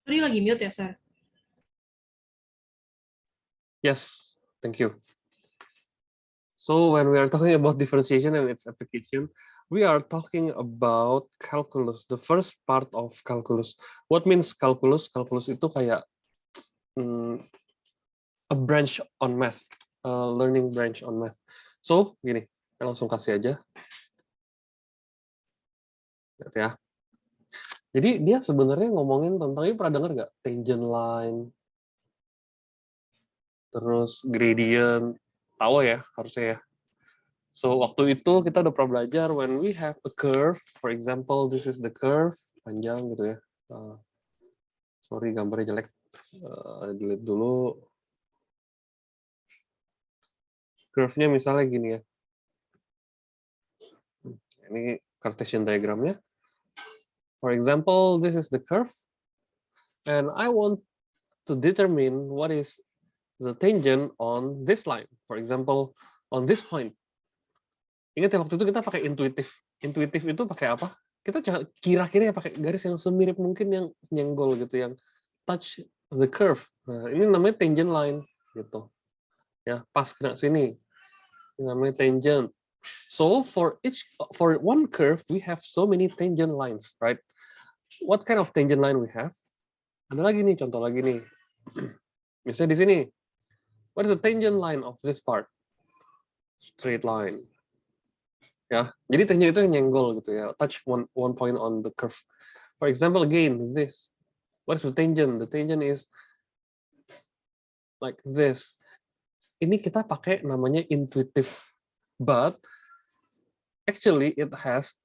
Sorry, lagi mute ya, Sir? Yes, thank you. So when we are talking about differentiation and its application, we are talking about calculus, the first part of calculus. What means calculus? Calculus itu kayak a branch on math, a learning branch on math. So gini, saya langsung kasih aja. Lihat ya. Jadi dia sebenarnya ngomongin tentang, ini pernah dengar nggak? Tangent line, terus gradient, tahu ya harusnya ya. So waktu itu kita udah pernah belajar when we have a curve, for example, this is the curve, panjang gitu ya. Sorry gambarnya jelek, delete dulu. Curve-nya misalnya gini ya. Ini Cartesian diagramnya. For example, this is the curve, and I want to determine what is the tangent on this line. For example, on this point. Ingat ya waktu itu kita pakai intuitif. Intuitif itu pakai apa? Kita kira-kira ya pakai garis yang semirip mungkin yang nyenggol gitu, yang touch the curve. Nah, ini namanya tangent line gitu. Ya, pas kena sini. Ini namanya tangent. So for one curve we have so many tangent lines, right? What kind of tangent line we have? Ada lagi nih, contoh lagi nih. Misalnya di sini. What is the tangent line of this part? Straight line. Ya, jadi tangent itu yang nyenggol gitu ya. Touch one point on the curve. For example, again, this. What is the tangent? The tangent is like this. Ini kita pakai namanya intuitive, but actually it has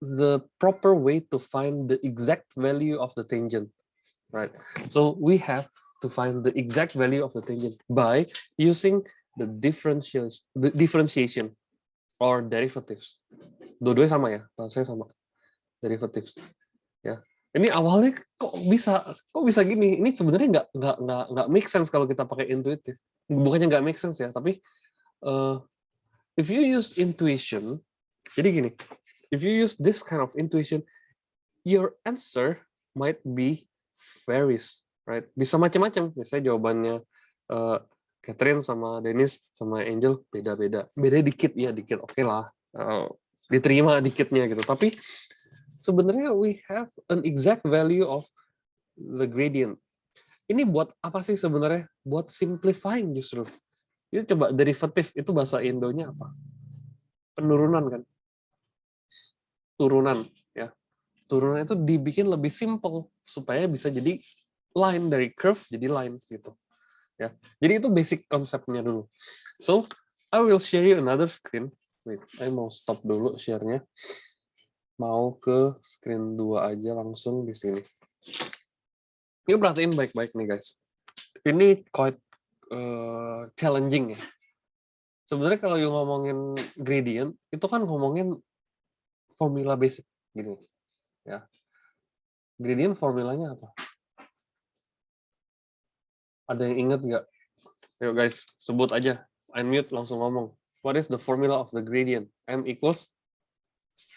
the proper way to find the exact value of the tangent, right? So we have to find the exact value of the tangent by using the differentiation or derivatives. Dua-duanya sama ya, bahasanya sama, derivatives. Ya, ini awalnya kok bisa gini? Ini sebenarnya nggak make sense kalau kita pakai intuitif. Bukannya nggak make sense ya, tapi if you use intuition, jadi gini, if you use this kind of intuition, your answer might be varies, right? Bisa macam-macam. Misalnya jawabannya Catherine sama Dennis sama Angel beda-beda. Beda dikit ya, dikit oke lah. Diterima dikitnya gitu. Tapi sebenarnya we have an exact value of the gradient. Ini buat apa sih sebenarnya? Buat simplifying justru. Itu coba derivatif itu bahasa Indonya apa? Penurunan kan? Turunan ya. Turunan itu dibikin lebih simple supaya bisa jadi line, dari curve jadi line gitu ya. Jadi itu basic konsepnya dulu. So I will share you another screen. Wait, saya mau stop dulu share-nya. Mau ke screen 2 aja langsung di sini. Ini perhatiin baik-baik nih guys. Ini quite challenging ya. Sebenarnya kalau you ngomongin gradient itu kan ngomongin formula basic gitu ya. Gradient formulanya apa? Ada yang inget nggak? Yuk guys, sebut aja. Unmute langsung ngomong. What is the formula of the gradient? M equals?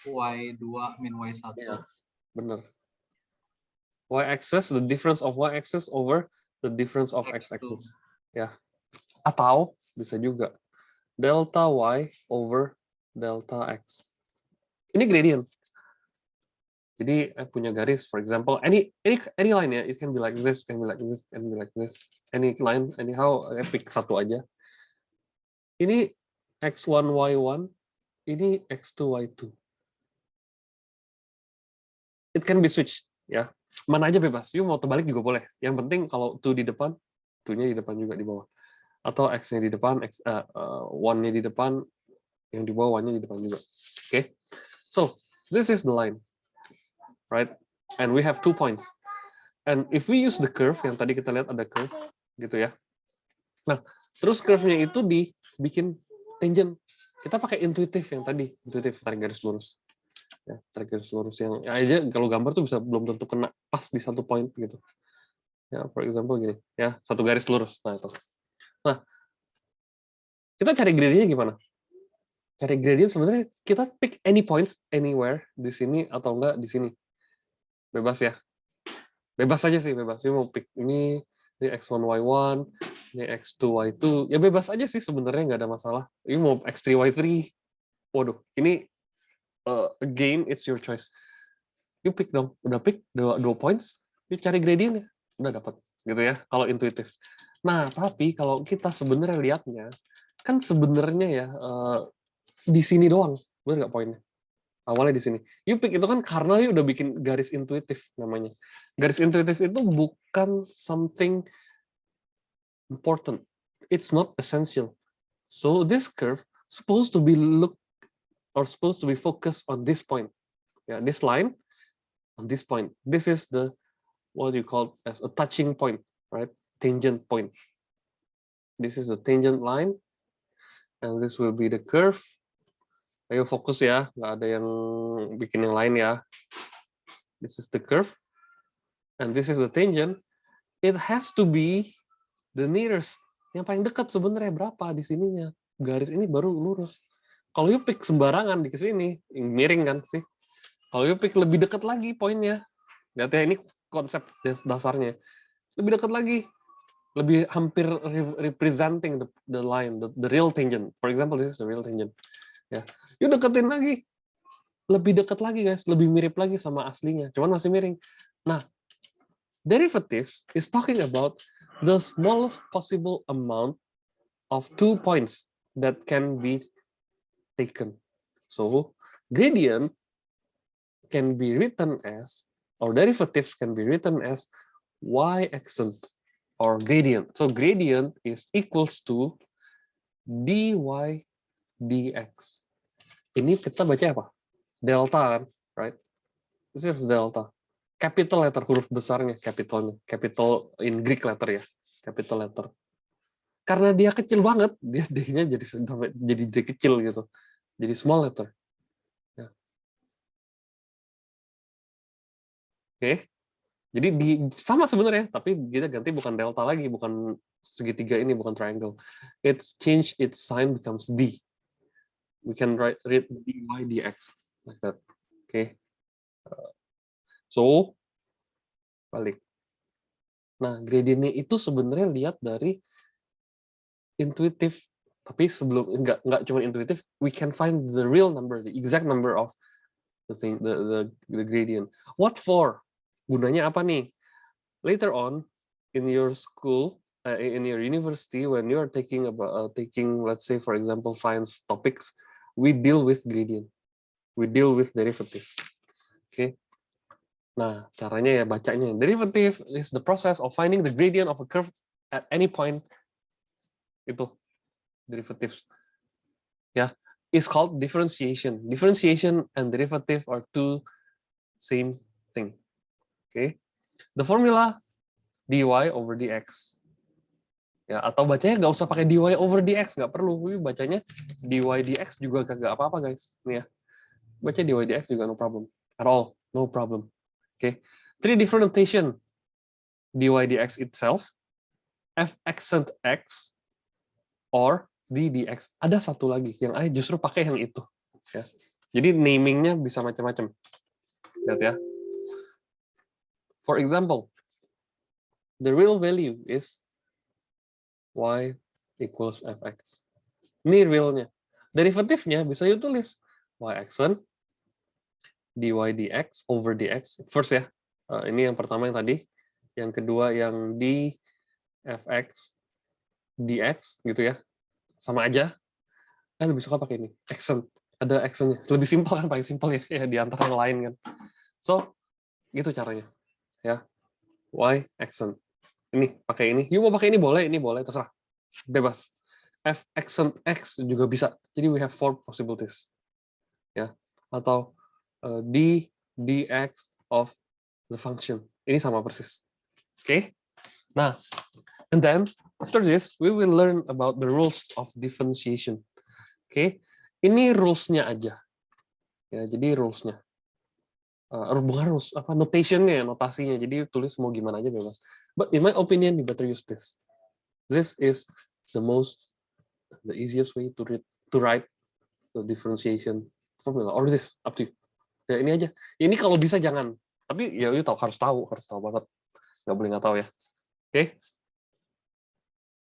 Y2 min Y1. Ya, benar. Y-axis, the difference of Y-axis over the difference of X-axis. Ya. Atau bisa juga delta Y over delta X. Ini gradient. Jadi punya garis, for example, any line ya, it can be like this, can be like this, can be like this. Any line, anyhow, pick satu aja. Ini X1, Y1, ini X2, Y2. It can be switched, ya. Mana aja bebas, you mau terbalik juga boleh. Yang penting kalau 2 di depan, 2-nya di depan juga di bawah. Atau X-nya di depan, 1-nya di depan, yang di bawah 1-nya di depan juga. Okay? So, this is the line. Right? And we have 2 points. And if we use the curve, yang tadi kita lihat ada curve, gitu ya. Nah, terus curve-nya itu dibikin tangent. Kita pakai intuitif yang tadi, intuitif tarik garis lurus. Ya, tarik garis lurus yang ya aja kalau gambar tuh bisa belum tentu kena pas di satu point gitu. Ya, for example gini, ya, satu garis lurus. Nah, itu. Nah, kita cari gradientnya gimana? Cari gradient sebenarnya kita pick any points anywhere di sini atau enggak di sini. Bebas ya. Bebas aja sih, bebas. You mau pick ini X1, Y1, ini X2, Y2. Ya bebas aja sih sebenarnya, nggak ada masalah. You mau X3, Y3. Waduh, ini again, it's your choice. You pick dong. Udah pick, 2 points, you cari gradientnya. Udah dapat. Gitu ya, kalau intuitif. Nah, tapi kalau kita sebenarnya lihatnya, kan sebenarnya ya, di sini doang. Bener nggak poinnya? Awalnya di sini. You pick itu kan karena you udah bikin garis intuitif namanya. Garis intuitif itu bukan something important. It's not essential. So this curve supposed to be look or supposed to be focused on this point. Yeah, this line on this point. This is the what you call as a touching point, right? Tangent point. This is the tangent line, and this will be the curve. Ayo fokus ya, nggak ada yang bikin yang lain ya. This is the curve, and this is the tangent. It has to be the nearest. Yang paling dekat sebenarnya berapa di sininya? Garis ini baru lurus. Kalau you pick sembarangan di sini, miring kan sih. Kalau you pick lebih dekat lagi poinnya. Lihat ya, ini konsep dasarnya. Lebih dekat lagi. Lebih hampir representing the line, the real tangent. For example, this is the real tangent. Ya, you deketin lagi, lebih dekat lagi guys, lebih mirip lagi sama aslinya, cuman masih miring. Nah, derivative is talking about the smallest possible amount of 2 points that can be taken. So gradient can be written as, or derivatives can be written as y accent or gradient. So gradient is equals to dy dx. Ini kita baca apa? Delta kan, right? This is delta. Capital letter, huruf besarnya, capitalnya. Capital in Greek letter ya, capital letter. Karena dia kecil banget, dia D-nya jadi kecil gitu. Jadi small letter. Ya. Oke. Jadi sama sebenarnya, tapi kita ganti bukan delta lagi, bukan segitiga ini, bukan triangle. It's change its sign becomes D. We can read dy dx like that. Okay. So balik. Nah, gradientnya itu sebenarnya lihat dari intuitif, tapi sebelum nggak cuma intuitif, we can find the real number, the exact number of the thing, the gradient. What for? Gunanya apa nih? Later on in your school, in your university, when you are taking let's say for example science topics, we deal with gradient, we deal with derivatives. Okay. Nah, caranya ya bacanya. Derivative is the process of finding the gradient of a curve at any point. Itu derivatives. Ya, is called differentiation. Differentiation and derivative are two same thing. Okay. The formula dy over dx. Ya, atau bacanya nggak usah pakai dy over dx, nggak perlu. Bacanya dy dx juga nggak apa-apa guys. Nih ya, baca dy dx juga no problem at all, no problem. Okay, 3 different notation: dy dx itself, f accent x, or d dx. Ada satu lagi yang justru pakai yang itu. Ya. Jadi namingnya bisa macam-macam. Lihat ya. For example, the real value is y equals fx. Ini realnya. Derivatifnya bisa you tulis y accent dy dx over dx. First ya. Ini yang pertama yang tadi. Yang kedua yang d fx dx gitu ya. Sama aja. Lebih suka pakai ini. Accent. Ada accentnya. Lebih simpel kan, paling simpel ya di antara yang lain kan. So, gitu caranya. Ya. Y accent. Ini pakai ini. You mau pakai ini boleh, terserah. Bebas. F accent X juga bisa. Jadi we have 4 possibilities. Ya. Atau D dx of the function. Ini sama persis. Oke. Nah, and then after this we will learn about the rules of differentiation. Oke. Ini rules-nya aja. Ya, jadi rules-nya. Bukan rules, apa notation-nya, notasinya. Jadi tulis mau gimana aja bebas. But in my opinion, you better use this. This is the easiest way to write the differentiation formula, or this up to you. Ya ini aja. Ini kalau bisa jangan. Tapi ya you harus tahu banget. nggak boleh nggak tahu ya. Oke,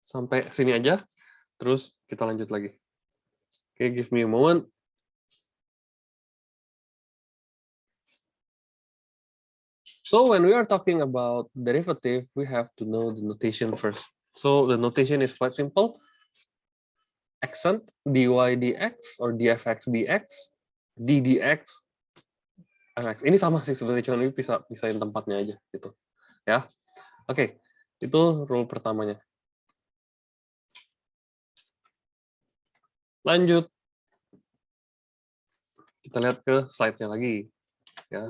sampai sini aja, terus kita lanjut lagi. Oke, give me a moment. So when we are talking about derivative, we have to know the notation first. So the notation is quite simple. Accent dy dx or dfx dx, d dx, fx. Ini sama sih sebenarnya, cuma ini pisahin tempatnya aja gitu. Ya. Oke, itu rule pertamanya. Lanjut. Kita lihat ke slide-nya lagi. Ya.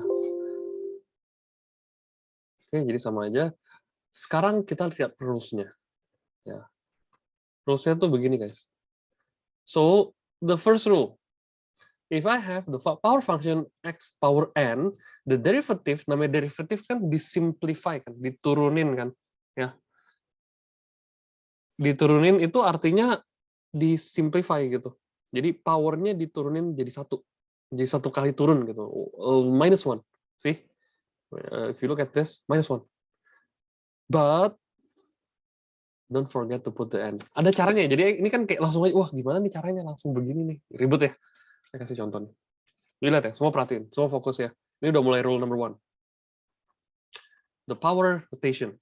Oke, jadi sama aja. Sekarang kita lihat rules-nya. Ya. Rules-nya tuh begini, guys. So, the first rule. If I have the power function x power n, the derivative, namanya derivative kan disimplify, kan, diturunin kan. Ya. Diturunin itu artinya disimplify gitu. Jadi powernya diturunin jadi satu. Jadi satu kali turun gitu. Minus one. See? If you look at this, minus one. But don't forget to put the n. Ada caranya. Jadi ini kan kayak langsung aja, wah gimana nih caranya langsung begini nih. Ribet ya. Saya kasih contoh nih. Lihat ya, semua perhatiin, semua fokus ya. Ini udah mulai rule number 1. The power notation.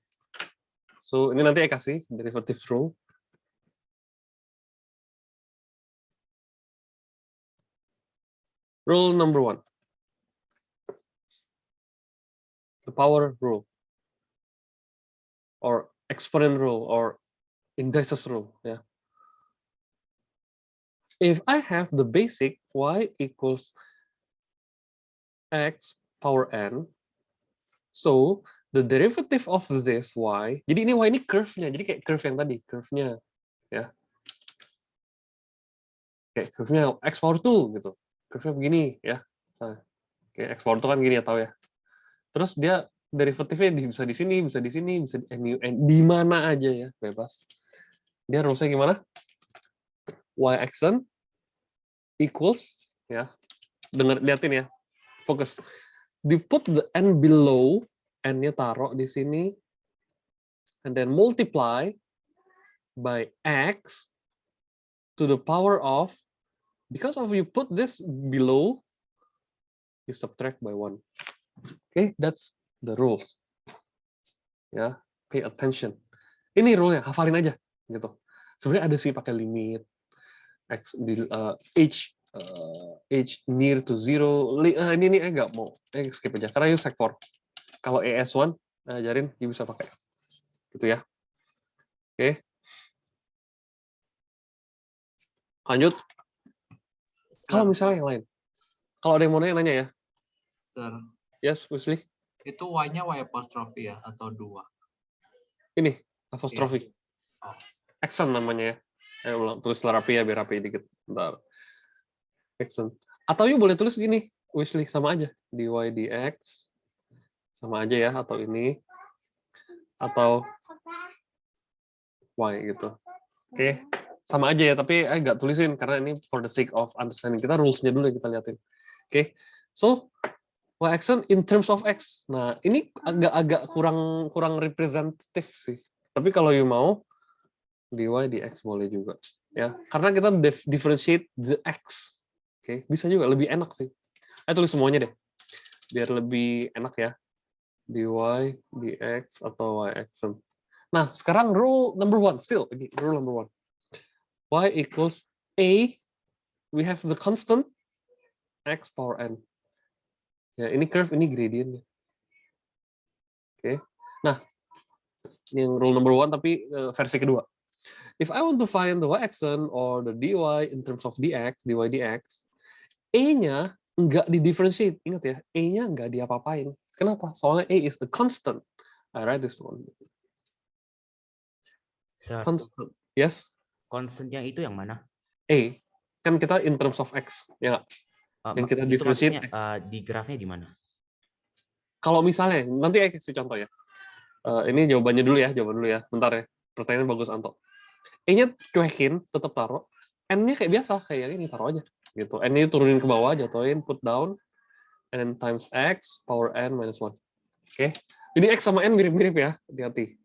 So ini nanti saya kasih derivative rule. Rule number 1. The power rule. Or exponent rule or indices rule. Yeah. If I have the basic y equals x power n, so the derivative of this y, jadi ini y ini curve-nya, jadi kayak curve yang tadi, curve-nya, ya. Kayak curve-nya x power 2 gitu. Curve-nya begini, ya. Kayak x power 2 kan gini ya, tahu ya. Terus dia derivatifnya bisa di sini, bisa di sini, bisa di mana aja ya, bebas. Dia rules-nya gimana? Y accent equals, ya. Liatin ya. Fokus. Di put the n below, n-nya taruh di sini, and then multiply by x to the power of, because of you put this below, you subtract by 1. Okay, that's the rules. Ya, pay attention. Ini rule-nya, hafalin aja gitu. Sebenarnya ada sih pakai limit x di h near to 0. Ini enggak mau. Skip aja karena you sec 4. Kalau ES1 ajarin you bisa pakai. Gitu ya. Oke. Lanjut. Kalau misalnya yang lain. Kalau ada yang mau nanya ya. Sir. Yes, Wesley. Itu y-nya y apostrophe ya atau 2? Ini apostrophe. Yeah. Oh. Accent namanya ya. Ayo ulang, tulis rapi ya, biar rapi dikit. Bentar. Accent. Atau you boleh tulis gini, Wesley, sama aja. dy dx. Sama aja ya, atau ini. Atau y gitu. Oke. Sama aja ya, tapi nggak tulisin, karena ini for the sake of understanding. Kita rules-nya dulu yang kita liatin. Oke. So, y accent in terms of x. Nah, ini agak kurang representatif sih. Tapi kalau you mau, dy dx boleh juga. Ya, karena kita differentiate the x. Oke, bisa juga lebih enak sih. Ayo tulis semuanya deh. Biar lebih enak ya. dy dx atau y accent. Nah, sekarang rule number 1 still. Rule number 1. Y equals a, we have the constant x power n. Ya, ini curve, ini gradient. Oke. Nah, ini yang rule number 1 tapi versi kedua. If I want to find the y accent or the dy in terms of dx, dy dx, a-nya nggak di differentiate. Ingat ya, a-nya nggak diapa-apain. Kenapa? Soalnya a is the constant. I write this one. Constant. Yes. Constantnya itu yang mana? A. Kan kita in terms of x, ya. Yang kita differentiate di grafnya di mana? Kalau misalnya, nanti saya kasih contoh ya. Ini jawaban dulu ya. Bentar ya. Pertanyaan bagus, Anto. E-nya cuekin, tetap taruh. N-nya kayak biasa, kayak ini taruh aja. Gitu. N-nya turunin ke bawah, jatuhin, put down, and then times x power n minus 1. Oke. Jadi X sama N mirip-mirip ya, hati-hati.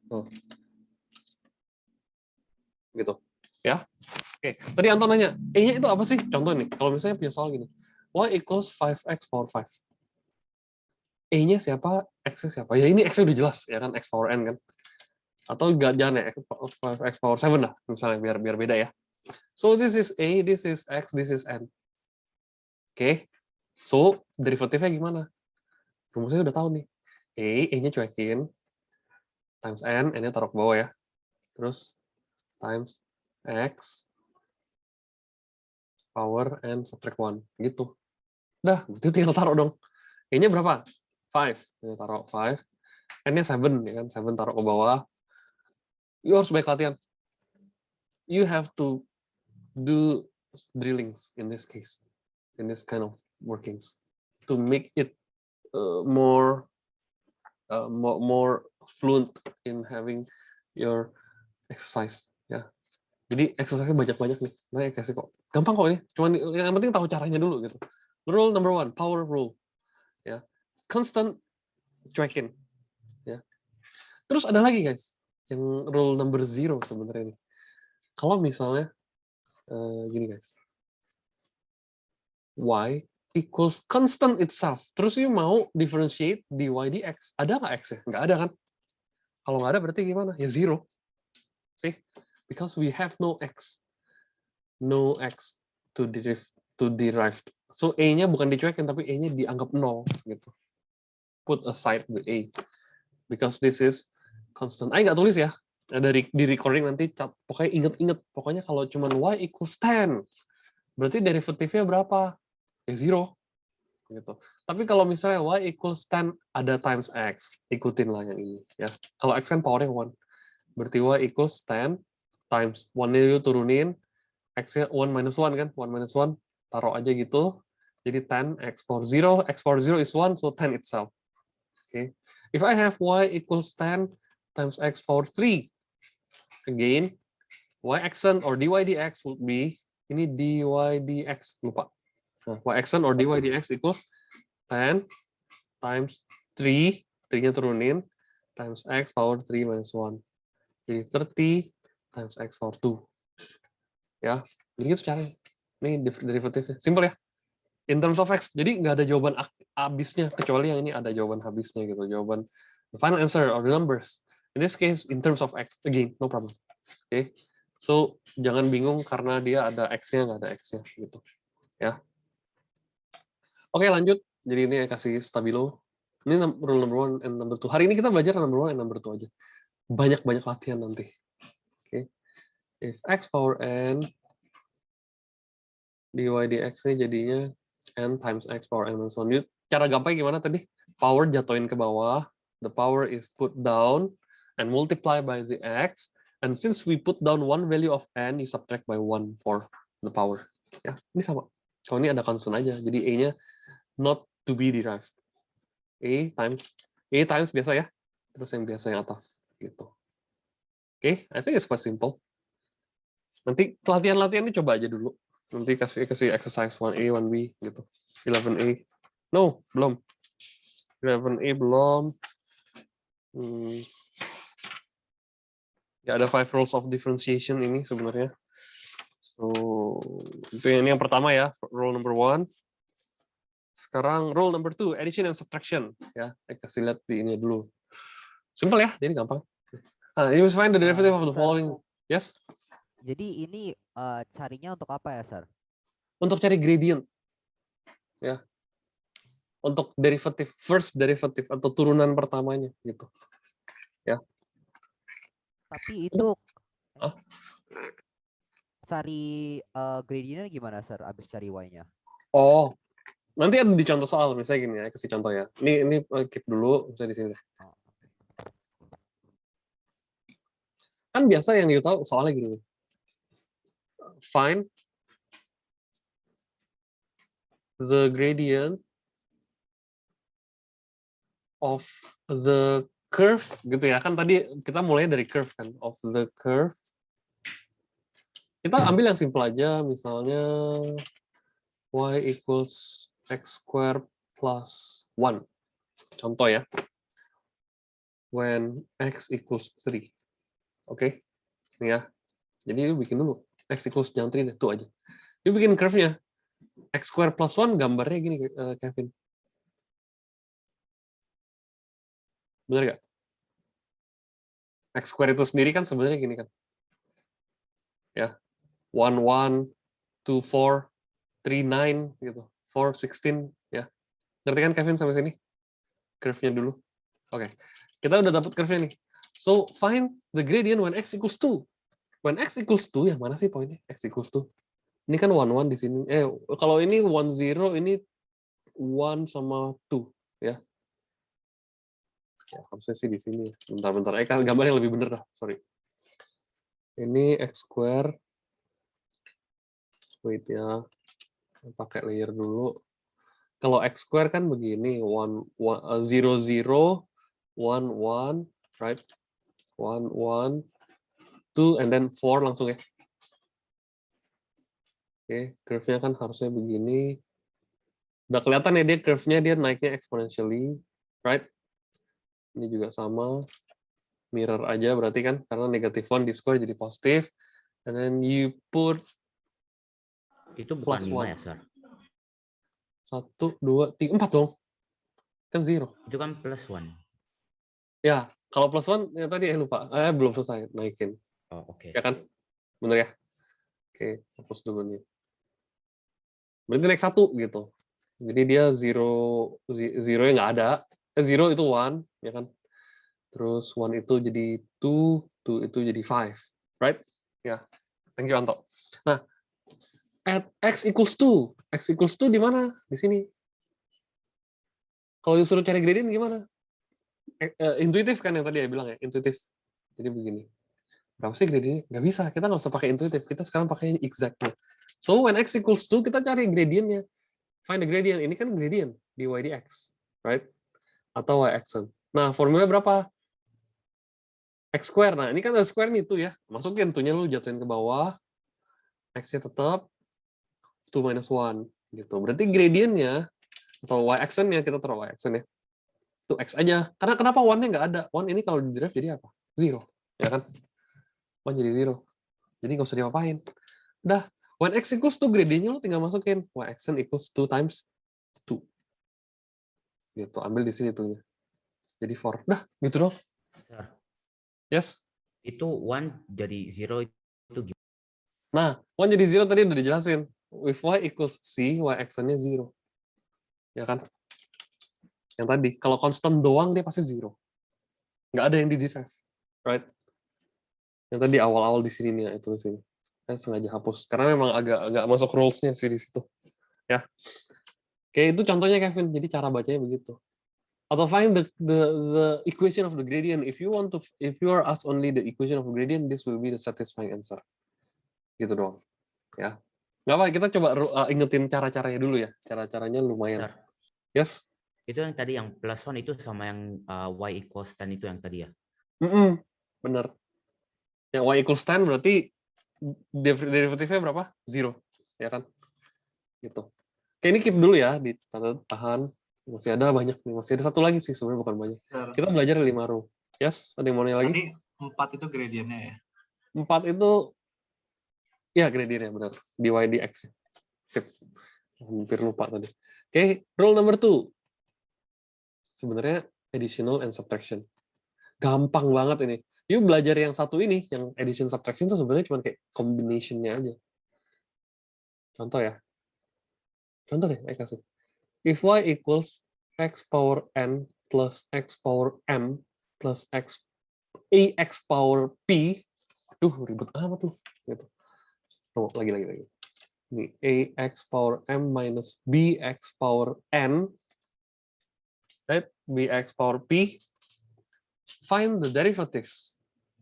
Gitu. Ya. Oke, tadi Anton nanya, E-nya itu apa sih? Contoh nih, kalau misalnya punya soal gini. Y equals 5x power 5. E-nya siapa? X-nya siapa? Ya ini X-nya udah jelas, ya kan? X power N kan? Atau jangan ya, 5x power 7 lah, misalnya, biar beda ya. So, this is A, this is X, this is N. Oke. So, derivatifnya gimana? Rumusnya udah tahu nih. E-nya cuekin, times N, N-nya taruh ke bawah ya. Terus, times X, power, N, subtract 1. Gitu. Udah, berarti tinggal taruh dong. E-nya berapa? 5. Ini taruh 5. N-nya 7, ya kan? 7 taruh ke bawah. You harus baik latihan. You have to do drillings in this case, in this kind of workings, to make it more fluent in having your exercise. Ya. Jadi exercise banyak-banyak nih. Nah, kasih kok. Gampang kok ini. Cuman yang penting tahu caranya dulu gitu. Rule number 1, power rule. Ya. Constant tracking. Ya. Terus ada lagi guys, yang rule number 0 sebenarnya nih. Kalau misalnya gini guys, y equals constant itself. Terus you mau differentiate dy dx. Ada nggak x-nya? Nggak ada kan? Kalau nggak ada berarti gimana? Ya 0. See? Because we have no x. No x to derive. So a-nya bukan dicuekin, tapi a-nya dianggap 0 gitu. Put aside the a. Because this is constant. Nggak tulis ya. Di recording nanti pokoknya inget-inget. Pokoknya kalau cuma y equals 10, berarti derivatifnya berapa? Ya 0. Gitu. Tapi kalau misalnya y equals 10 ada times x, ikutin lah yang ini ya. Kalau x kan powernya 1, berarti y equals 10 times 1-nya yuk turunin, x-nya 1 minus 1 kan, 1 minus 1 taruh aja gitu, jadi 10 x power 0, x power 0 is 1, so 10 itself. Okay. If I have y equals 10 times x power 3, again y accent or dy dx would be ini dy dx, lupa. Nah, y accent or dy dx equals 10 times 3, 3-nya turunin, times x power 3 minus 1. Jadi 30 times x power 2. Ya, jadi itu caranya. Ini derivatifnya. Simple ya. In terms of x, jadi nggak ada jawaban habisnya, kecuali yang ini ada jawaban habisnya gitu. Jawaban the final answer or the numbers. In this case, in terms of x, again, no problem. Oke. Okay. So, jangan bingung karena dia ada x-nya, nggak ada x-nya gitu. Ya. Oke, lanjut. Jadi ini kasih stabilo. Ini rule number 1 and number 2. Hari ini kita belajar number 1 and number 2 aja. Banyak-banyak latihan nanti. Oke. Okay. If x power n dy dx-nya jadinya n times x power n minus 1. Cara gampang gimana tadi? Power jatuhin ke bawah. The power is put down and multiply by the x. And since we put down one value of n, you subtract by 1 for the power. Ya, ini sama. Kalau ini ada constant aja. Jadi a-nya not to be derived. A times biasa ya, terus yang biasa yang atas gitu. Oke, I think it's quite simple. Nanti latihan-latihan ini coba aja dulu. Nanti kasih exercise 1A, 1B gitu. 11A. No, belum. 11A belum. Ya ada 5 rules of differentiation ini sebenarnya. So, itu ini yang pertama ya, rule number 1. Sekarang rule number 2, addition and subtraction. Ya, saya kasih lihat di ini dulu. Simple ya, jadi gampang. You must find the derivative of the following. Yes? Jadi ini carinya untuk apa ya, Sir? Untuk cari gradient. Ya. Untuk derivatif, first derivative atau turunan pertamanya gitu. Ya. Tapi itu Hah? cari gradientnya gimana, Sir? Abis cari y-nya? Oh, nanti ada di contoh soal, misalnya gini ya, kasih contoh ya. Ini keep dulu, misalnya di sini. Kan biasa yang you tahu soalnya gini. Find the gradient of the curve gitu ya. Kan tadi kita mulai dari curve kan, of the curve. Kita ambil yang simple aja, misalnya y equals x squared plus 1. Contoh ya. when x equals 3. Oke, ini ya. Jadi lu bikin dulu x equals jangan 3 deh, tuh aja. Lu bikin curve-nya. X square plus 1 gambarnya gini, Kevin. Bener nggak? X square itu sendiri kan sebenarnya gini kan. Ya, 1, 1, 2, 4, 3, 9, gitu. 4, 16, ya. Ngerti kan Kevin sampai sini? Curve-nya dulu. Oke, kita udah dapat curve-nya nih. So, find the gradient when x equals 2. When x equals 2, yang mana sih poinnya? X equals 2. Ini kan 1, 1 di sini. Kalau ini 1, 0, ini 1 sama 2. Ya. Harusnya sih di sini. Bentar-bentar. Gambar yang lebih bener dah. Sorry. Ini x square. Wait ya. Pakai layer dulu. Kalau x square kan begini. 0, 0, 1, 1. Right? 1, 1. 2, and then 4 langsung ya. Oke, curve-nya kan harusnya begini. Udah kelihatan ya dia curve-nya dia naiknya exponentially, right? Ini juga sama. Mirror aja berarti kan, karena negatif 1 di square jadi positif. And then you put Itu bukan plus 5 1. ya, Sir? 1, 2, 3, 4 dong. Kan 0. Itu kan plus 1. Ya, kalau plus 1, ya tadi lupa. Belum selesai naikin. Oh, oke. Ya kan? Bener ya? Oke, hapus dulu nih. Berarti naik 1 gitu. Jadi dia 0 nya nggak ada. 0 itu 1, ya kan? Terus 1 itu jadi 2, 2 itu jadi 5. Right? Ya. Thank you, Anto. Nah, at x equals 2. X equals 2 di mana? Di sini. Kalau disuruh cari gradient gimana? Intuitif kan yang tadi ya bilang ya? Intuitif. Jadi begini. Berapa sih gradientnya? Nggak bisa. Kita nggak usah pakai intuitif. Kita sekarang pakai exactnya. So, when x equals 2, kita cari gradientnya. Find the gradient. Ini kan gradient. dy dx. Right? Atau y accent. Nah, formula berapa? X square. Nah, ini kan ada square nih tuh ya. Masukin tuhnya lu jatuhin ke bawah. X-nya tetap 2 minus 1 gitu. Berarti gradientnya atau y accent-nya kita taruh y accent ya. Itu x aja. Karena kenapa 1-nya nggak ada? 1 ini kalau di derive jadi apa? 0. Ya kan? 1 jadi 0. Jadi nggak usah diapain. Udah. When x equals 2, gradientnya lu tinggal masukin. Y accent equals 2 times 2. Gitu. Ambil di sini tuhnya. Jadi 4. Udah. Gitu dong. Sir, Yes. itu 1 jadi 0 itu gimana? Nah, 1 jadi 0 tadi udah dijelasin. If y equals c, y accent-nya 0. Ya kan? Yang tadi, kalau constant doang dia pasti 0. Nggak ada yang di derive. Right? Yang tadi awal-awal di sini nih, ya, itu di sini. Saya sengaja hapus. Karena memang agak masuk rules-nya sih di situ. Ya. Oke, itu contohnya Kevin. Jadi cara bacanya begitu. Atau find the equation of the gradient. If you are asked only the equation of the gradient, this will be the satisfying answer. Gitu doang. Ya. Nggak apa, kita coba ingetin cara-caranya dulu ya. Cara-caranya lumayan. Sir, Yes? itu yang tadi yang plus 1 itu sama yang y equals 10 itu yang tadi ya? Bener. Yang y equals 10 berarti derivatifnya berapa? 0. Ya kan? Gitu. Oke, ini keep dulu ya. Tahan. Masih ada banyak nih. Masih ada satu lagi sih sebenarnya, bukan banyak. Kita belajar 5 row. Yes? Ada yang mau nanya lagi? Tadi 4 itu gradientnya ya? 4 itu ya gradientnya benar. Dy dx. Sip. Hampir lupa tadi. Oke, rule number 2. Sebenarnya additional and subtraction. Gampang banget ini. Yuk belajar yang satu ini, yang addition subtraction itu sebenarnya cuma kayak combination-nya aja. Contoh ya. Contoh deh, kasih. If y equals x power n plus x power m plus ax power p, aduh ribet amat tuh. Gitu. Tunggu, lagi. Ini ax power m minus bx power n, right? Bx power p. Find the derivatives.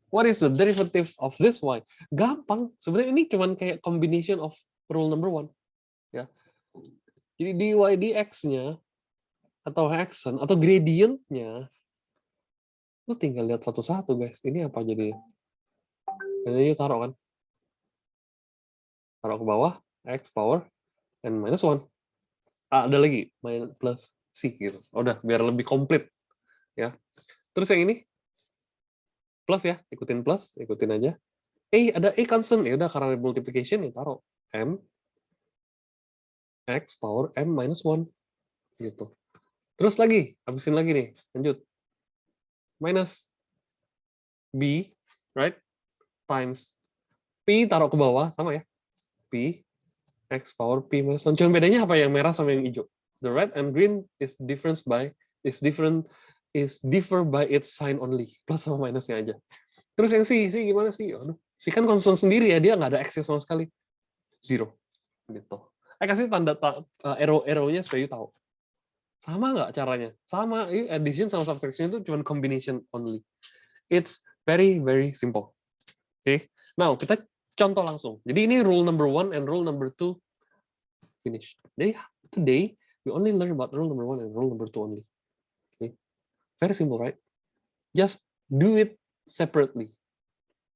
What is the derivatives of this y? Gampang. Sebenarnya ini cuma kayak combination of rule number 1. Ya. Jadi dy dx-nya atau accent atau gradient-nya lu tinggal lihat satu-satu, guys. Ini apa jadinya? Ini taruh kan? Taruh ke bawah x power n minus 1. Ada lagi minus plus c gitu. Udah biar lebih komplit ya. Terus yang ini plus ya, ikutin plus, ikutin aja. Ada A constant, ya udah karena multiplication ya taruh M X power M minus 1 gitu. Terus lagi, habisin lagi nih, lanjut. Minus B, right? Times P taruh ke bawah, sama ya. P X power P minus 1. Cuma bedanya apa yang merah sama yang hijau? The red and green is differ by its sign only. Plus sama minusnya aja. Terus yang C gimana sih? Aduh, C kan konstan sendiri ya, dia nggak ada X sama sekali. 0. Gitu. Kasih tanda arrow-nya supaya you tahu. Sama nggak caranya? Sama, addition sama subtraction itu cuma combination only. It's very, very simple. Oke, now kita contoh langsung. Jadi ini rule number 1 and rule number 2 finish. Jadi today we only learn about rule number 1 and rule number 2 only. Okay. Very simple, right? Just do it separately.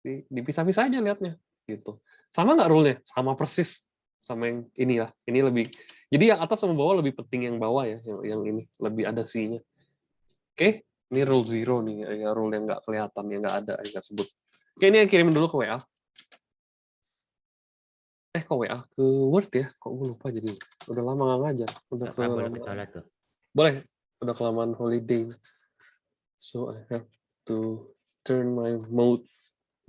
Dipisah-pisah aja lihatnya, gitu. Sama nggak rule-nya? Sama persis sama yang ini ya. Ini lebih. Jadi yang atas sama bawah lebih penting yang bawah ya, yang ini lebih ada C-nya. Oke, ini rule 0 nih, ya rule yang nggak kelihatan, yang nggak ada, yang nggak sebut. Oke, ini yang kirimin dulu ke WA. Kok WA ke Word ya? Kok gue lupa jadi. Udah lama nggak ngajar. Udah Boleh ke toilet tuh. Boleh. Udah kelamaan holiday. So I have to turn my mode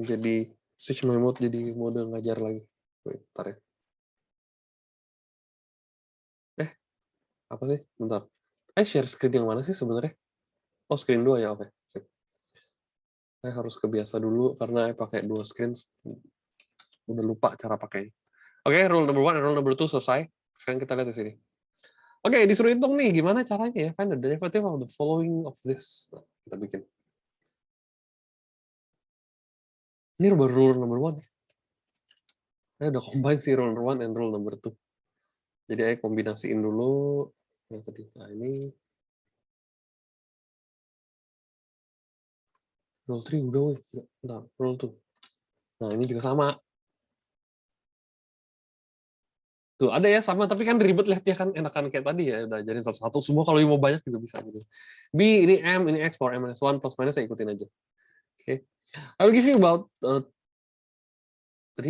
jadi switch my mode jadi mode ngajar lagi. Wait, bentar ya. Apa sih? Bentar. Share screen yang mana sih sebenarnya? Oh, screen 2 ya, oke. Saya harus kebiasa dulu karena saya pakai 2 screen. Udah lupa cara pakainya. Oke, rule number 1 dan rule number 2 selesai. Sekarang kita lihat di sini. Oke, disuruh hitung nih, gimana caranya ya? Find the derivative of the following of this. Nah, kita bikin. Ini baru rule number 1. Saya udah combine sih rule number 1 and rule number 2. Jadi saya kombinasiin dulu yang tadi. Nah, ini rule 3 udah, weh. Bentar, rule 2. Nah, ini juga sama. Tuh, ada ya sama, tapi kan ribet lihatnya kan, enakan kayak tadi ya, udah jadi satu-satu semua, kalau mau banyak juga bisa gitu. B, ini M, ini X power M minus 1, plus minus saya ikutin aja. Oke. I will give you about 3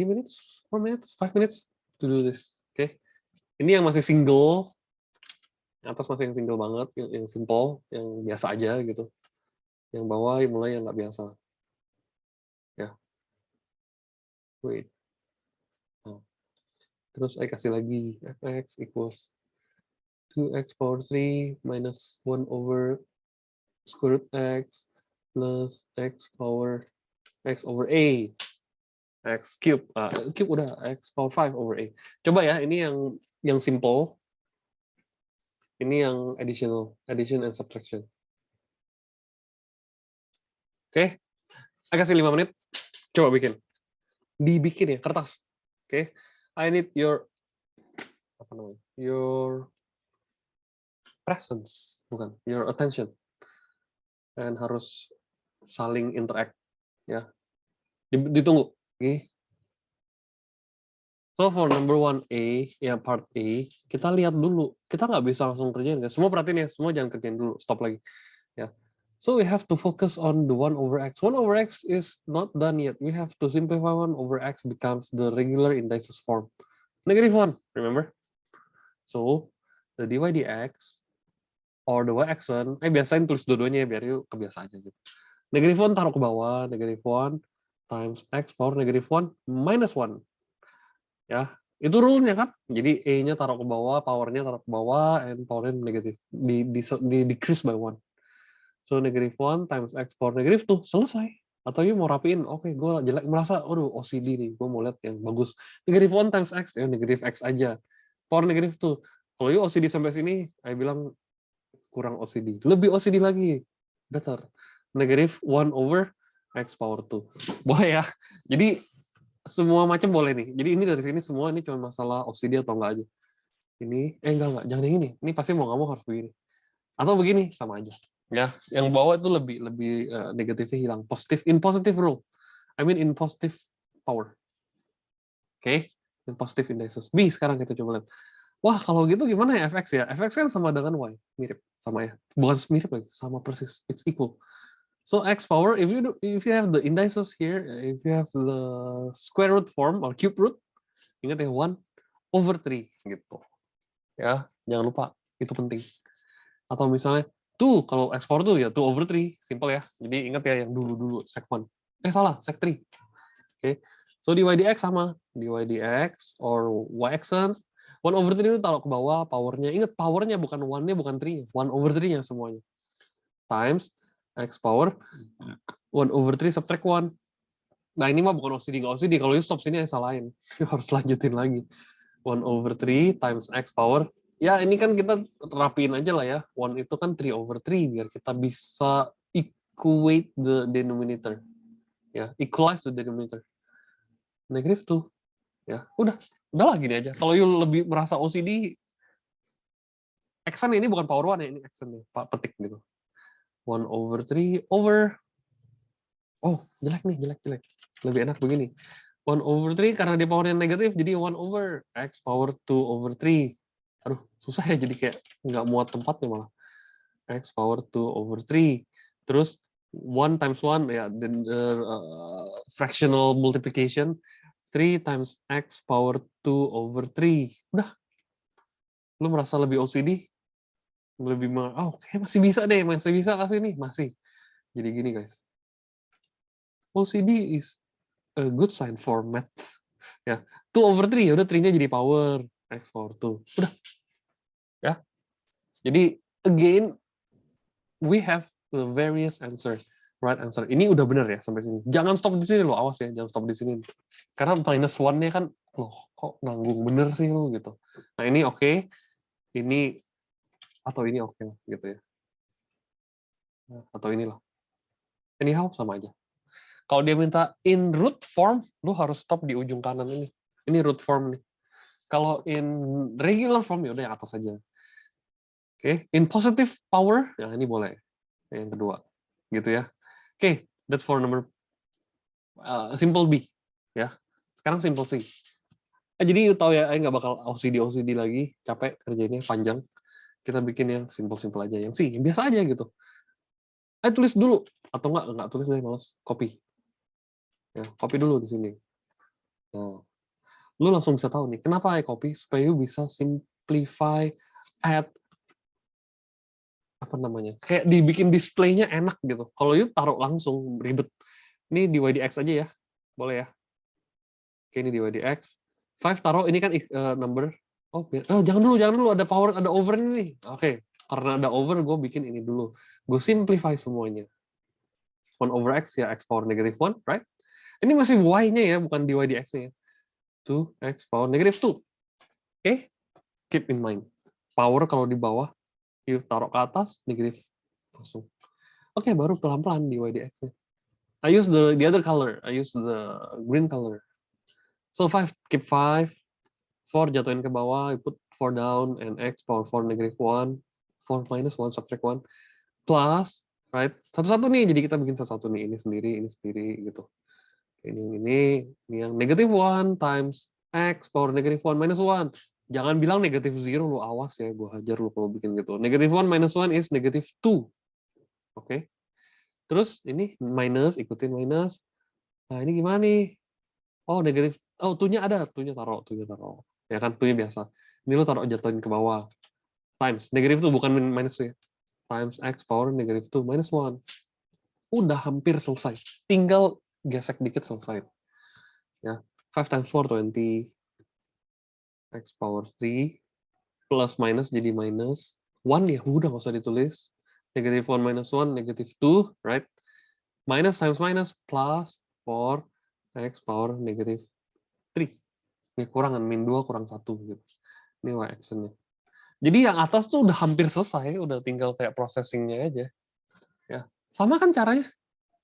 minutes, 4 minutes, 5 minutes to do this. Oke. Ini yang masih single, yang atas masih yang single banget, yang simple, yang biasa aja gitu. Yang bawah mulai yang nggak biasa. Ya. Wait. Nah. Terus saya kasih lagi fx equals 2x power 3 minus 1 over square root x plus x over a. X cube. Cube udah, x power 5 over a. Coba ya, ini yang simple. Ini yang addition and subtraction. Oke. Saya kasih 5 menit. Coba bikin. Dibikin ya, kertas. Oke. I need your presence, bukan, your attention. Dan harus saling interact ya. Ditunggu. Oke. So for number 1A, ya part A, kita lihat dulu. Kita nggak bisa langsung kerjain kan. Semua perhatiin ya, semua jangan kerjain dulu. Stop lagi. Ya. So we have to focus on the 1 over x. 1 over x is not done yet. We have to simplify 1 over x becomes the regular indices form. Negative 1, remember? So, the dy dx or the yx1, biasain tulis dua-duanya ya, biar yuk kebiasaan aja gitu. Negative 1 taruh ke bawah, negative 1 times x power negative 1 minus 1. Ya, itu rule-nya kan. Jadi A-nya taruh ke bawah, power-nya taruh ke bawah, and power-nya negatif. Di decrease by 1. So, negative 1 times x power negative 2, selesai. Atau you mau rapiin, oke, gue jelek, merasa, aduh, OCD nih, gue mau lihat yang bagus. Negative 1 times x, ya negative x aja. Power negative 2. Kalau you OCD sampai sini, saya bilang kurang OCD. Lebih OCD lagi, better. Negative 1 over x power 2. Boleh ya? Jadi, semua macam boleh nih. Jadi ini dari sini semua, ini cuma masalah OCD atau enggak aja. Ini, enggak, jangan yang ini. Ini pasti mau nggak mau harus begini. Atau begini, sama aja. Ya, yang bawah itu lebih negatifnya hilang. In positive rule. I mean in positive power. Oke, in positive indices. B sekarang kita coba lihat. Wah, kalau gitu gimana ya fx ya? Fx kan sama dengan y, mirip sama ya. Bukan mirip lagi, sama persis. It's equal. So x power, if you have the indices here, if you have the square root form or cube root, ingat ya 1/3 gitu. Ya, jangan lupa itu penting. Atau misalnya 2, kalau x power 2 ya 2/3, simple ya. Jadi ingat ya yang dulu sec 1. Salah, sec 3. Oke. So dy dx sama, dy dx or y-axis 1/3 itu taruh ke bawah, powernya. Ingat powernya bukan 1-nya, bukan 3, 1/3-nya semuanya. Times x power 1/3 subtract 1. Nah ini mah bukan OCD, nggak OCD. Kalau you stop sini salahin. Harus lanjutin lagi. 1/3 times x power. Ya ini kan kita rapiin aja lah ya. 1 itu kan 3/3 biar kita bisa equate the denominator. Ya, equalize the denominator. -2. Ya, udahlah gini aja. Kalau you lebih merasa OCD, X-an ini bukan power 1 ya, ini X-an nih, Pak petik gitu. 1/3 over. Oh, jelek nih, jelek. Lebih enak begini. 1/3 karena dia powernya negatif, jadi 1 over x power 2/3. Aduh, susah ya, jadi kayak nggak muat tempatnya malah. X power 2/3. Terus 1 times 1, ya, then fractional multiplication. 3 times x power 2/3. Udah. Lu merasa lebih OCD? Kayak masih bisa deh, masih bisa kasih nih, masih. Jadi gini guys. OCD is a good sign for math. Ya, 2/3 ya udah 3-nya jadi power x power 2. Udah. Ya. Jadi again we have the various answer, right answer. Ini udah benar ya sampai sini. Jangan stop di sini loh, awas ya, jangan stop di sini. Karena -1-nya kan loh, kok nanggung bener sih lo gitu. Nah, ini oke. Ini atau ini oke lah gitu ya. Atau inilah. Anyhow sama aja. Kalau dia minta in root form, lu harus stop di ujung kanan ini. Ini root form nih. Kalau in regular form ya udah yang atas aja. Oke, in positive power, ya ini boleh. Yang kedua. Gitu ya. Oke, that's for number simple B ya. Sekarang simple C. Jadi you tahu ya, nggak bakal OCD lagi, capek kerjanya panjang. Kita bikin yang simple aja, yang C, yang biasa aja gitu. Tulis dulu atau enggak tulis deh, malas copy. Ya, copy dulu di sini. Nah, lu langsung bisa tahu nih, kenapa copy? Supaya lu bisa simplify, add, apa namanya, kayak dibikin displaynya enak gitu. Kalau you taruh langsung, ribet. Ini dy dx aja ya, boleh ya. Oke, ini dy dx. 5 taruh, ini kan number. Jangan dulu, ada power, ada over ini nih. Oke, karena ada over, gue bikin ini dulu. Gue simplify semuanya. 1/x ya, x power negative 1, right? Ini masih y-nya ya, bukan dy dx-nya. 2x power negative 2. Oke, keep in mind. Power kalau di bawah, you taruh ke atas, negatif langsung. Oke, baru pelan-pelan dy dx-nya. I use the other color. I use the green color. So 5, keep 5. 4 jatuhin ke bawah, you put 4 down, and x power 4 negative 1. 4 minus 1 subtract 1. Plus, right? Satu-satu nih, jadi kita bikin satu-satu nih. Ini sendiri, gitu. Ini yang negative 1 times x power negative 1 minus 1. Jangan bilang negative 0, lu awas ya, gue hajar lu kalau bikin gitu. Negative 1 minus 1 is negative 2. Oke. Terus ini minus, ikutin minus. Nah, ini gimana nih? Oh, negatif. Oh, 2-nya ada. 2-nya taruh. Ya kan, 2-nya biasa. Ini lu taruh jatuhin ke bawah. Times. Negatif 2, bukan minus 2 ya. Times x power negative 2 minus 1. Udah hampir selesai. Tinggal gesek dikit selesai. Ya. 5 times 4, 20. X power 3. Plus minus jadi minus. 1 ya, udah nggak usah ditulis. Negative 1 minus 1, negative 2, right? Minus times minus plus 4 x power negative 3. Ini kurangan, min 2 kurang 1. Gitu. Ini y-axis-nya. Jadi yang atas tuh udah hampir selesai, udah tinggal kayak processing-nya aja. Ya. Sama kan caranya?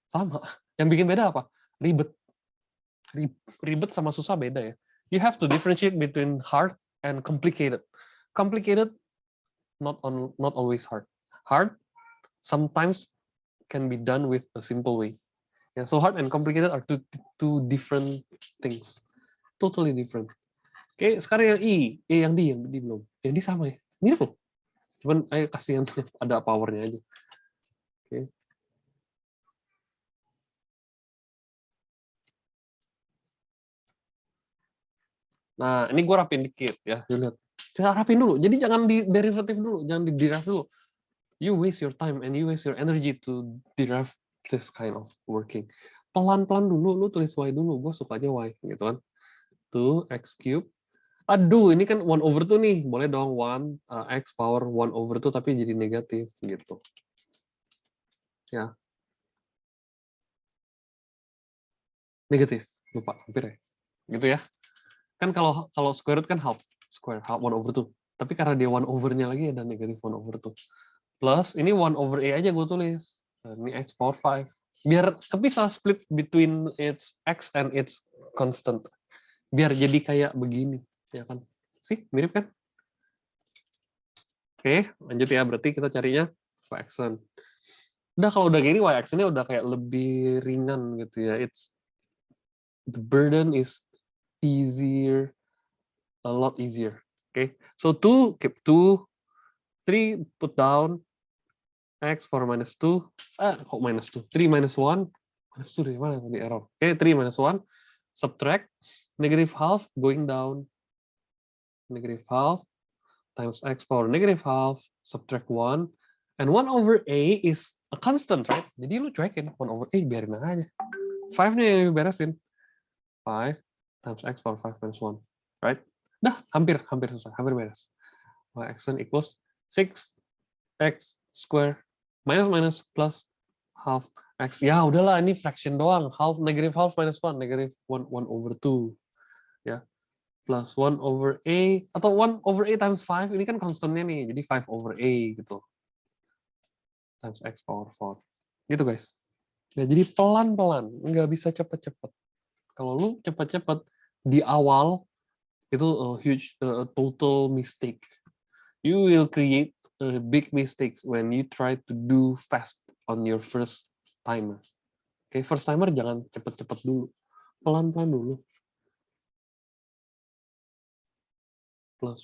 Sama. Yang bikin beda apa? Ribet. Ribet sama susah beda ya. You have to differentiate between hard and complicated. Complicated, not always hard. Hard, sometimes can be done with a simple way. Yeah, so hard and complicated are two different things. Totally different. Oke, sekarang yang yang D belum. Yang D sama ya. Mirip loh. Cuman ayo kasih yang ada powernya aja. Oke. Nah, ini gue rapin dikit ya. Lihat. Kita rapin dulu. Jadi jangan di derivatif dulu, jangan di derive dulu. You waste your time and you waste your energy to derive this kind of working. Pelan-pelan dulu, lu tulis y dulu. Gue sukanya y, gitu kan. 2x cube. Aduh, ini kan 1/2 nih. Boleh dong 1 x power 1/2 tapi jadi negatif gitu. Ya. Negatif. Lupa, hampir ya. Gitu ya. Kan kalau square root kan half 1/2. Tapi karena dia 1/nya lagi ada negatif 1/2. Plus ini 1/a aja gue tulis. Ini x power 5. Biar kepisah split between its x and its constant. Biar jadi kayak begini, ya kan? Sih, mirip kan? Oke, lanjut ya. Berarti kita carinya y-axis. Udah kalau udah gini y-axis-nya udah kayak lebih ringan gitu ya. The burden is easier, a lot easier. Okay, so 2 keep 2, 3 put down, x power minus 2, kok minus 2? 3 minus 1, minus 2 dari mana tadi error? Okay, 3 minus 1, subtract, negative half going down, negative half times x power negative half, subtract 1, and 1/a is a constant, right? Jadi lu cuekin 1/a, biarin aja. 5-nya yang beresin. 5 times x power 5 minus 1, right? Dah, hampir selesai, hampir beres. Y-axis equals 6x square minus plus half x. Ya udahlah, ini fraction doang. Negative half minus 1, negative 1/2. Ya. Plus 1/a, atau 1/a times 5, ini kan constantnya nih, jadi 5/a gitu. Times x power 4. Gitu guys. Ya, jadi pelan-pelan, nggak bisa cepet-cepet. Kalau lu cepet-cepet di awal, itu a huge total mistake. You will create big mistakes when you try to do fast on your first timer. Oke, first timer jangan cepet-cepet dulu. Pelan-pelan dulu. Plus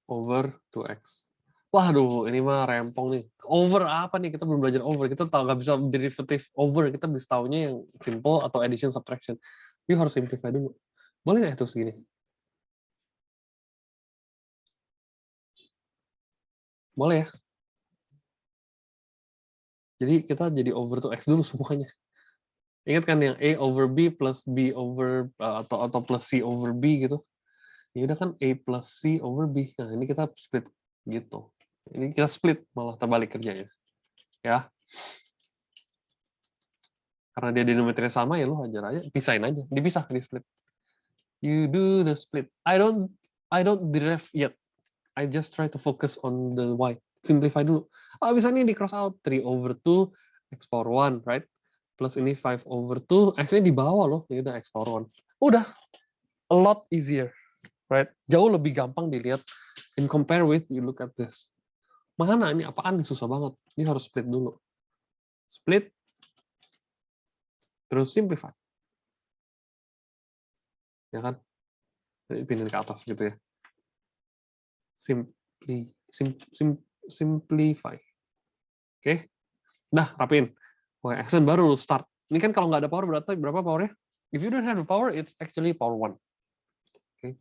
5/2x. Waduh, ini mah rempong nih. Over apa nih? Kita belum belajar over. Kita tahu nggak bisa derivative over. Kita bisa tahunya yang simple atau addition subtraction. You harus simplify dulu. Boleh nggak itu segini? Boleh ya? Jadi kita jadi over to x dulu semuanya. Ingat kan yang a over b plus b over atau plus c over b gitu. Ya udah kan a plus c over b. Nah, ini kita split gitu. Ini kita split malah terbalik kerjanya. Ya. Karena dia denominatornya sama ya lu hajar aja, pisahin aja, dipisah di split. You do the split. I don't derive yet. I just try to focus on the y. Simplify dulu. Oh, bisa nih di cross out 3/2 x power 1, right? Plus ini 5/2, x-nya di bawah loh, ini udah x power 1. Udah, a lot easier, right? Jauh lebih gampang dilihat in compare with you look at this. Mana ini apaan nih, susah banget. Ini harus split dulu. Split, terus simplify. Ya kan? Pindahin ke atas gitu ya. Simplify. Oke. Nah, rapin. Y-axis baru lu start. Ini kan kalau nggak ada power berarti berapa powernya? If you don't have the power, it's actually power 1. Okay.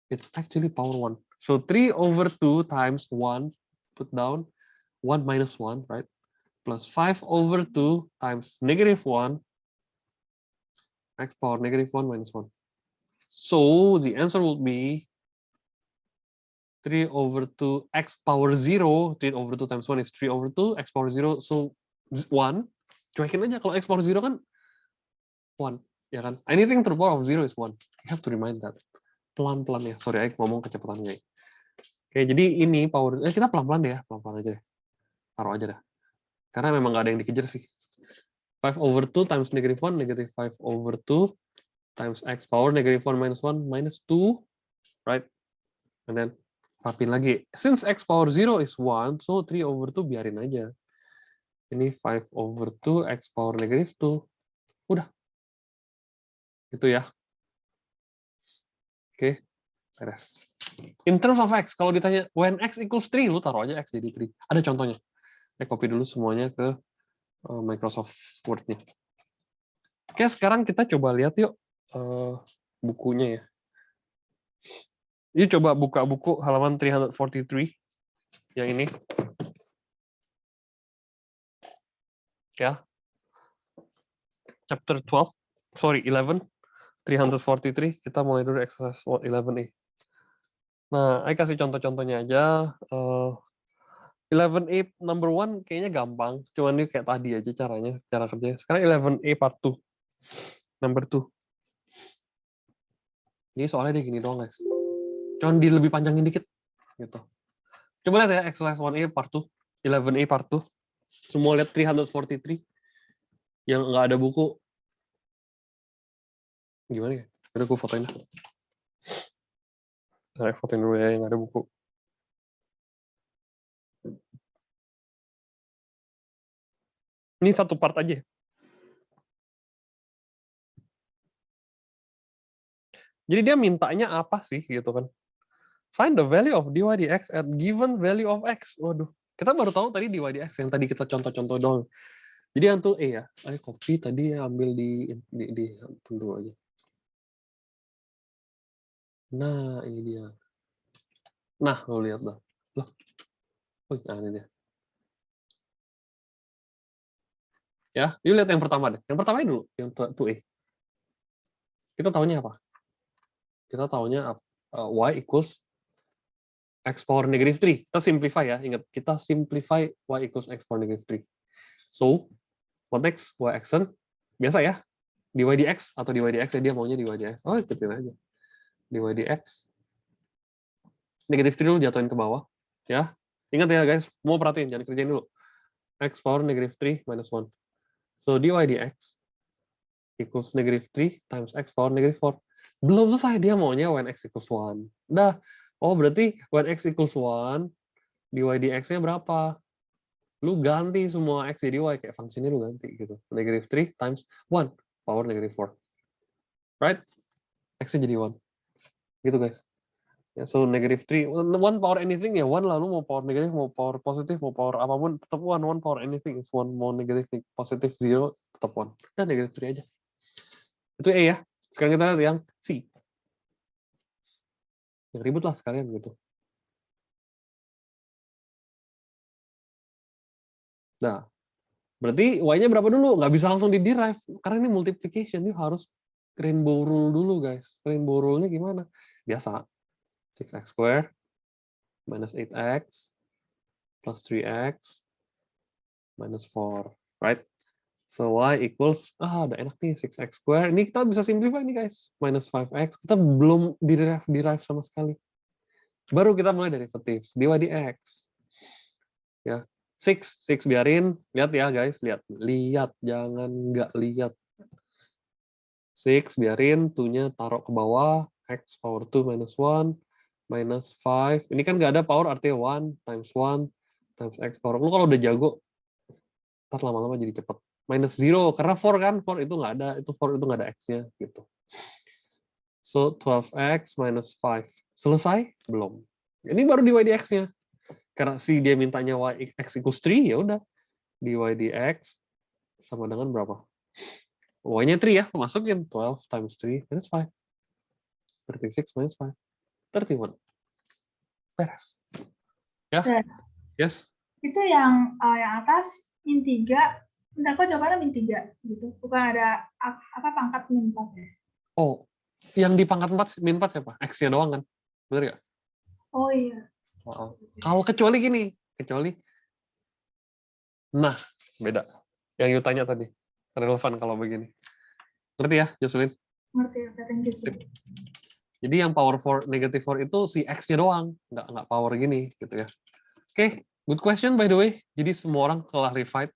It's actually power 1. So 3/2 times 1, put down 1 minus 1, right? Plus 5/2 times negative 1, x power negative 1 minus 1. So the answer would be 3/2 x power 0. 3/2 times 1 is 3/2 x power 0. So 1. Cuekin aja, kalau x power 0 kan 1. Ya kan? Anything to the power of 0 is 1. You have to remind that. Pelan-pelan ya. Sorry, aku ngomong kecepatan guys. Oke, jadi ini power. Kita pelan-pelan deh ya. Pelan-pelan aja deh. Taruh aja dah. Karena memang nggak ada yang dikejar sih. 5/2 times negative 1, negative 5/2 times x power negative 1 minus 1 minus 2. Right? And then rapin lagi. Since x power 0 is 1, so 3/2 biarin aja. Ini 5/2 x power negative 2. Udah. Itu ya. Oke. Beres. In terms of x, kalau ditanya when x equals 3, lu taruh aja x jadi 3. Ada contohnya. Saya copy dulu semuanya ke Microsoft Word-nya. Oke, sekarang kita coba lihat yuk bukunya ya. Ini coba buka buku halaman 343 yang ini. Ya. Chapter 11, 343. Kita mulai dulu exercise 11A. Nah, saya kasih contoh-contohnya aja. 11A number 1 kayaknya gampang. Cuman ini kayak tadi aja caranya, cara kerjanya. Sekarang 11A part 2. Number 2. Ini soalnya dia gini doang, guys. Cuman di lebih panjangin dikit. Gitu. Coba lihat ya, exercise 1A part 2. 11A part 2. Semua lihat 343. Yang nggak ada buku. Gimana ya? Udah gue fotoin lah. Saya fotoin dulu ya yang nggak ada buku. Ini satu part aja. Jadi dia mintanya apa sih gitu kan? Find the value of dy dx at given value of x. Waduh, kita baru tahu tadi dy dx yang tadi kita contoh-contoh doang. Jadi yang tuh ya, ayo copy tadi ambil di dulu aja. Nah, ini dia. Nah, lo lihat dah. Loh. Oh, nah ini dia. Ya, yuk lihat yang pertama deh. Yang pertama dulu, yang tuh Kita tahunya apa? Kita tahunya y equals x power negative 3. Kita simplify ya, ingat. Kita simplify y equals x power negative 3. So, what next? Y action. Biasa ya, dy dx atau dy dx, ya dia maunya dy dx. Oh, ikutin aja. Dy dx. Negative 3 dulu jatuhin ke bawah. Ya, ingat ya guys, mau perhatiin, jangan kerjain dulu. X power negative 3 minus 1. So, dy dx equals negative 3 times x power negative 4. Belum selesai, dia maunya when x equals 1. Udah. Oh, berarti when x equals 1, dy dx-nya berapa? Lu ganti semua x jadi y, kayak fungsinya lu ganti gitu. Negative 3 times 1 power negative 4. Right? X-nya jadi 1. Gitu guys. Ya, so negative 3, 1 power anything ya 1 lah. Lu mau power negatif, mau power positif, mau power apapun, tetap 1. 1 power anything is 1. Mau negatif, positif, 0, tetap 1. Dan negative 3 aja. Itu E ya. Sekarang kita lihat yang C. Yang ribut lah sekalian gitu. Nah, berarti Y-nya berapa dulu? Nggak bisa langsung di-derive. Karena ini multiplication. Ini harus rainbow rule dulu, guys. Rainbow rule-nya gimana? Biasa. 6x square minus 8x plus 3x minus 4. Right? So Y equals, udah enak nih, 6x square. Ini kita bisa simplify nih, guys. Minus 5x. Kita belum derive sama sekali. Baru kita mulai derivatif. Dy dx. Ya, 6 biarin, lihat ya guys, lihat, jangan nggak lihat. 6 biarin, 2-nya taruh ke bawah, x power 2 minus 1, minus 5, ini kan nggak ada power, artinya 1 times x power, lu kalau udah jago, ntar lama-lama jadi cepet. Minus 0, karena 4 kan, 4 itu nggak ada, 4 itu nggak ada x-nya, gitu. So, 12x minus 5. Selesai? Belum. Ini baru dy dx-nya. Karena si dia mintanya x equals 3, ya udah. Dy dx sama dengan berapa? Y-nya 3 ya, masukin 12 times 3 minus 5. 36 minus 5. 31. Beres. Ya? Sir, Yes? itu yang atas min 3, bentar kok jawabannya min 3 gitu. Bukan ada apa pangkat min 4 ya? Oh, yang di pangkat 4, min 4 siapa? X-nya doang kan? Bener nggak? Oh iya. Kalau kecuali gini, nah, beda. Yang you tanya tadi, relevan kalau begini. Ngerti ya, Jocelyn? Ngerti ya, thank you sir. Jadi yang power 4, negative 4 itu si X-nya doang, nggak power gini, gitu ya. Oke, good question by the way. Jadi semua orang clarified.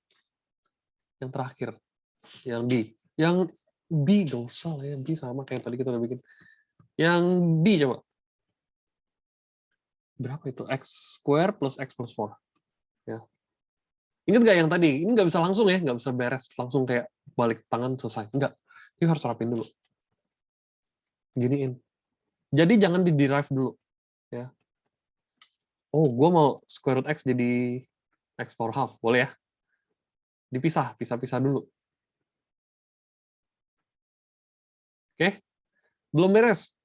Yang terakhir, yang B. Yang B gak usah lah ya, B sama kayak tadi kita udah bikin. Yang B coba. Berapa itu? X square plus X plus 4. Ya. Ingat nggak yang tadi? Ini nggak bisa langsung ya, nggak bisa beres langsung kayak balik tangan selesai. Enggak. Ini harus rapin dulu. Giniin. Jadi jangan di-derive dulu. Ya. Oh, gue mau square root X jadi X power half. Boleh ya? Dipisah, pisah-pisah dulu. Oke? Belum beres.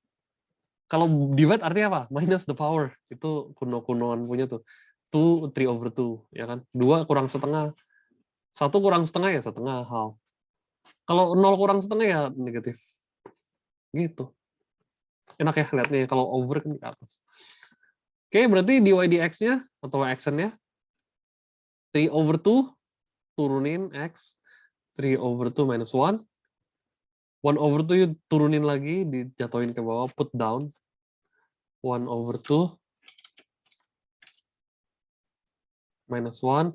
Kalau divide artinya apa? Minus the power. Itu kuno-kunoan punya tuh. 2, 3/2, ya kan? 2 kurang setengah. 1 kurang setengah ya setengah, half. Kalau 0 kurang setengah ya negatif. Gitu. Enak ya lihatnya, kalau over kan ke atas. Oke, berarti dy dx-nya atau action-nya 3/2 turunin x, 3/2 minus 1. 1/2 you turunin lagi, dijatuhin ke bawah, put down. 1/2 minus 1,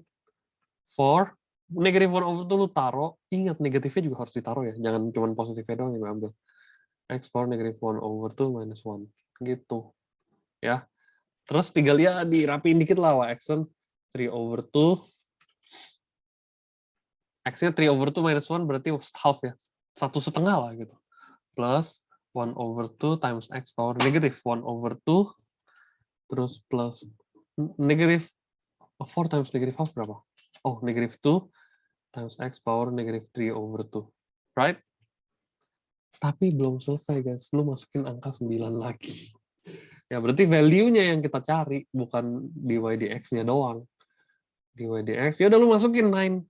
4. Negatif 1/2 lu taruh. Ingat, negatifnya juga harus ditaruh ya. Jangan cuma positifnya doang yang ambil. X power negatif 1/2 minus 1. Gitu. Ya. Terus tinggal ya dirapiin dikit lah, action 3/2. X-nya 3/2 minus 1 berarti half ya. 1/2 lah gitu. Plus 1/2 times X power negatif 1/2. Terus plus negatif 4 times negatif half berapa? Oh, negatif 2 times X power negatif 3/2. Right? Tapi belum selesai, guys. Lu masukin angka 9 lagi. Ya, berarti value-nya yang kita cari, bukan dy dx-nya doang. Dy dx, ya udah lu masukin 9.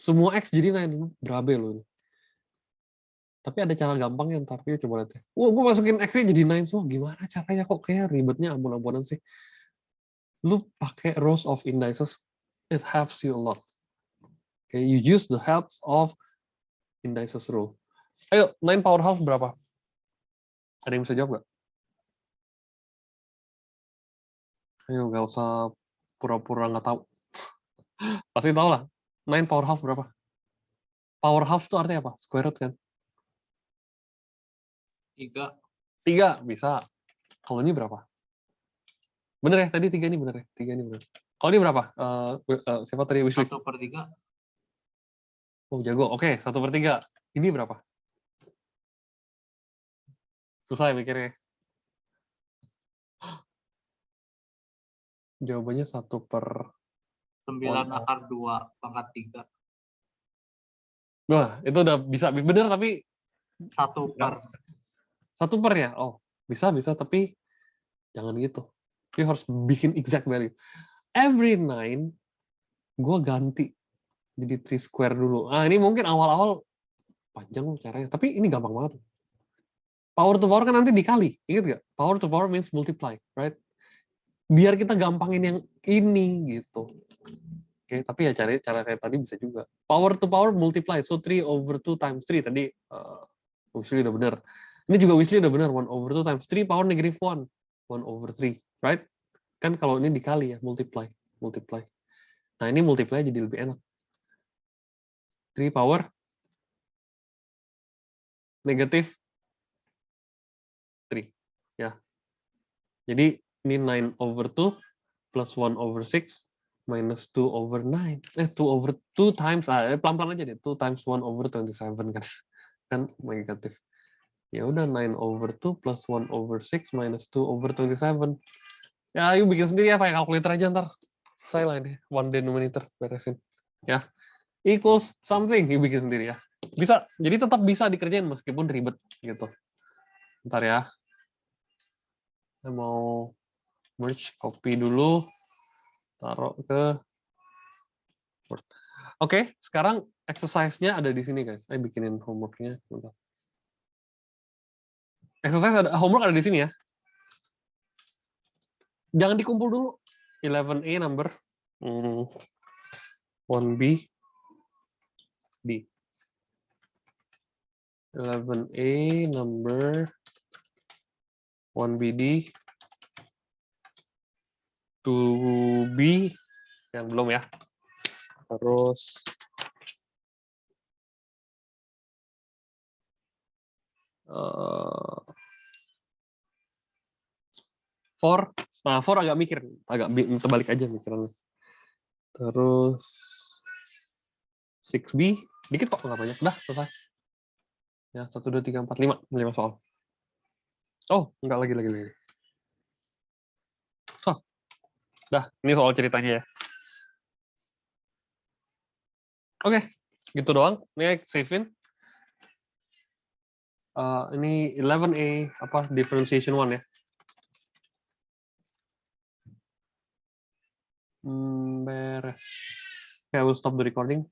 Semua x jadi 9. Lu berabe lu. Tapi ada cara gampang yang ntar coba lihat ya. Wah, gue masukin x-nya jadi 9 semua. Gimana caranya kok kayak ribetnya ampun-ampunan sih. Lu pakai rows of indices, it helps you a lot. Okay, you use the helps of indices row. Ayo, 9 power half berapa? Ada yang bisa jawab nggak? Ayo, nggak usah pura-pura nggak tahu. Pasti tahu lah. 9 power half berapa? Power half itu artinya apa? Square root kan? 3. 3 bisa. Kalau ini berapa? Bener ya? Tadi 3 ini bener ya? 3 ini bener. Kalau ini berapa? Siapa tadi? Wishley? 1/3. Oh, jago. Oke, 1/3. Ini berapa? Susah ya mikirnya. Jawabannya 9 akar 2 pangkat 3. Wah, itu udah bisa. Bener, tapi 1/4. 1/4 ya? Oh, bisa, tapi jangan gitu. You harus bikin exact value. Every 9, gue ganti jadi 3 square dulu. Ah, ini mungkin awal-awal panjang caranya, tapi ini gampang banget. Power to power kan nanti dikali, ingat nggak? Power to power means multiply, right? Biar kita gampangin yang ini gitu. Oke, tapi ya cara kayak tadi bisa juga. Power to power multiply, so 3/2 times 3 tadi Wishley udah benar. Ini juga Wishley udah benar, 1/2 times 3 power negative 1, 1/3, right? Kan kalau ini dikali ya, multiply. Nah, ini multiply jadi lebih enak. 3 power negatif 3. Ya. Jadi ini 9/2 plus 1/6 minus 2/9. 2/2 times, pelan-pelan aja deh. 2 times 1/27 kan. Kan negatif. Ya udah 9/2 plus 1/6 minus 2/27. Ya, yuk bikin sendiri ya, pakai kalkulator aja ntar. Selesai lah ini. One denominator, beresin. Ya. Equals something, yuk bikin sendiri ya. Bisa, jadi tetap bisa dikerjain meskipun ribet gitu. Ntar ya. Saya mau merge, copy dulu, taruh ke Word. Oke, sekarang exercise-nya ada di sini guys. Saya bikinin homework-nya. Bentar. Exercise homework ada di sini ya. Jangan dikumpul dulu. 11A number 1B D. 11A number 1BD 2B yang belum ya. Terus nah 4 agak mikir, agak terbalik aja mikirannya. Terus 6B dikit kok, nggak banyak. Dah selesai. Ya 1, 2, 3, 4, 5 soal. Oh nggak lagi. Dah, ini soal ceritanya ya. Oke, gitu doang. Ini save-in. Ini 11A, differentiation 1 ya. Beres. Okay, I will stop the recording.